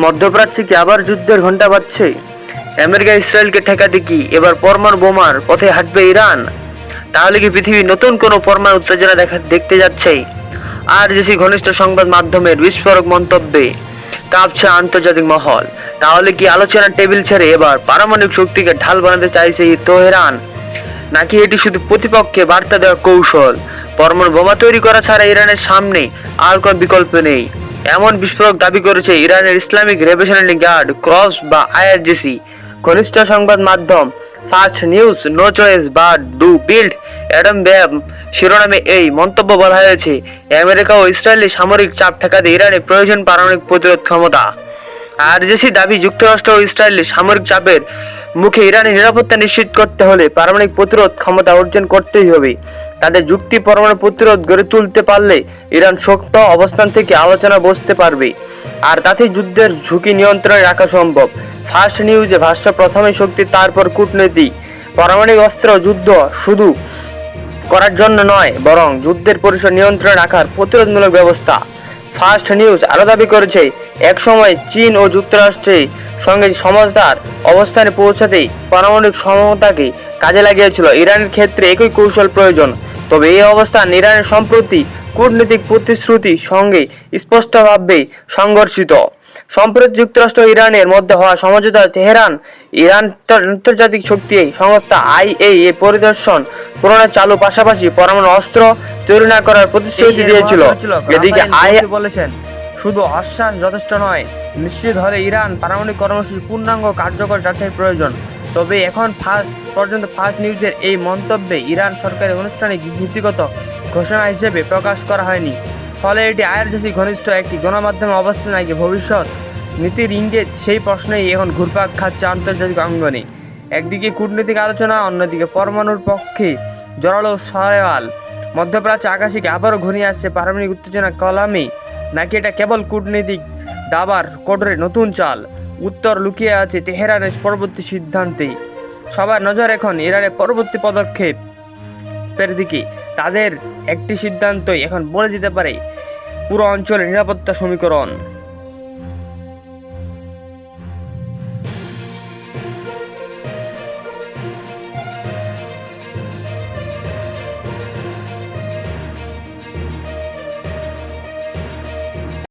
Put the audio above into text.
মধ্যপ্রাচ্যে কি আবার যুদ্ধের ঘণ্টা বাজছে? আমেরিকা ইসরায়েলকে ঠেকাতে কি এবার পরমাণু বোমার পথে হাঁটবে ইরান? তাহলে কি পৃথিবী নতুন কোনো পরমাণু উত্তেজনা দেখতে যাচ্ছে? আরজেসি ঘনিষ্ঠ সংবাদ মাধ্যমের বিস্ফোরক মন্তব্যে কাঁপছে আন্তর্জাতিক মহল। তাহলে কি আলোচনার টেবিল ছেড়ে এবার পারমাণবিক শক্তিকে ঢাল বানাতে চাইছে তেহরান, নাকি এটি শুধু প্রতিপক্ষকে বার্তা দেওয়ার কৌশল? পরমাণু বোমা তৈরি করা ছাড়া ইরানের সামনে আর কোনো বিকল্প নেই, এমন বিস্ফোরক দাবি করেছে ইরানের ইসলামিক রেভলিউশনারি গার্ড ক্রস বা আইআরজিসি। ঘনিষ্ঠ সংবাদ মাধ্যম ফাস্ট news no choice but do build atom bomb শিরোনামে এই মন্তব্য বলা হয়েছে, আমেরিকা ও ইসরায়েলের সামরিক চাপ ঠেকাতে ইরানের প্রয়োজন পারমাণবিক প্রতিরোধ ক্ষমতা। আরজেসি দাবি, যুক্তরাষ্ট্র ও ইসরায়েলের সামরিক চাপের মুখে ইরানের নিরাপত্তা নিশ্চিত করতে হলে পারমাণবিক প্রতিরোধ ক্ষমতা অর্জন করতেই হবে। তাদের যুক্তি, পরমাণু প্রতিরোধ গড়ে তুলতে পারলে ইরান শক্ত অবস্থান থেকে আলোচনা বসতে পারবে, আর তাতে যুদ্ধের ঝুঁকি নিয়ন্ত্রণে রাখা সম্ভব। ফার্স্ট নিউজে ভাষ্য, প্রথমে শক্তি তারপর কূটনীতি। পারমাণবিক অস্ত্র যুদ্ধ শুধু করার জন্য নয়, বরং যুদ্ধের পরিসর নিয়ন্ত্রণে রাখার প্রতিরোধমূলক ব্যবস্থা। ফার্স্ট নিউজ আরও দাবি করেছে, একসময় চীন ও যুক্তরাষ্ট্রের সঙ্গে সমঝদার অবস্থানে পৌঁছাতেই পারমাণবিক সমতাকে কাজে লাগিয়েছিল। ইরানের ক্ষেত্রে একই কৌশল প্রয়োজন, তবে এই অবস্থান ইরানের সম্প্রতি কূটনৈতিক প্রতিশ্রুতির সঙ্গে স্পষ্টভাবে সংঘর্ষিত। সম্প্রতি যুক্তরাষ্ট্র ও ইরানের মধ্যে হওয়া সমঝোতা তেহরান ইরান আন্তর্জাতিক শক্তি সংস্থা আইএইএ পরিদর্শন পুনরায় চালু, পাশাপাশি পরমাণু অস্ত্র তৈরি না করার প্রতিশ্রুতি দিয়েছিল। এদিকে বলেছেন, শুধু আশ্বাস যথেষ্ট নয়, নিশ্চিত হলে ইরান পারমাণবিক কর্মসূচি পূর্ণাঙ্গ কার্যকর যাচাই প্রয়োজন। তবে এখন পর্যন্ত ফার্স্ট নিউজের এই মন্তব্যে ইরান সরকারের আনুষ্ঠানিক নীতিগত ঘোষণা হিসেবে প্রকাশ করা হয়নি। ফলে এটি আইআরজিসি ঘনিষ্ঠ একটি গণমাধ্যমে অবস্থান, নাকি ভবিষ্যৎ নীতির ইঙ্গিত, সেই প্রশ্নেই এখন ঘুরপাক খাচ্ছে আন্তর্জাতিক অঙ্গনে। একদিকে কূটনৈতিক আলোচনা, অন্যদিকে পরমাণুর পক্ষে জোরালো সওয়াল। মধ্যপ্রাচ্যে আকাশে আবারও ঘনিয়ে আসছে পারমাণবিক উত্তেজনা কলামে, নাকি এটা কেবল কূটনৈতিক দাবার কোটরে নতুন চাল? উত্তর লুকিয়ে আছে তেহরানের পরবর্তী সিদ্ধান্তে। সবার নজর এখন ইরানের পরবর্তী পদক্ষেপের দিকে। তাদের একটি সিদ্ধান্তই এখন বলে দিতে পারে পুরো অঞ্চলের নিরাপত্তা সমীকরণ।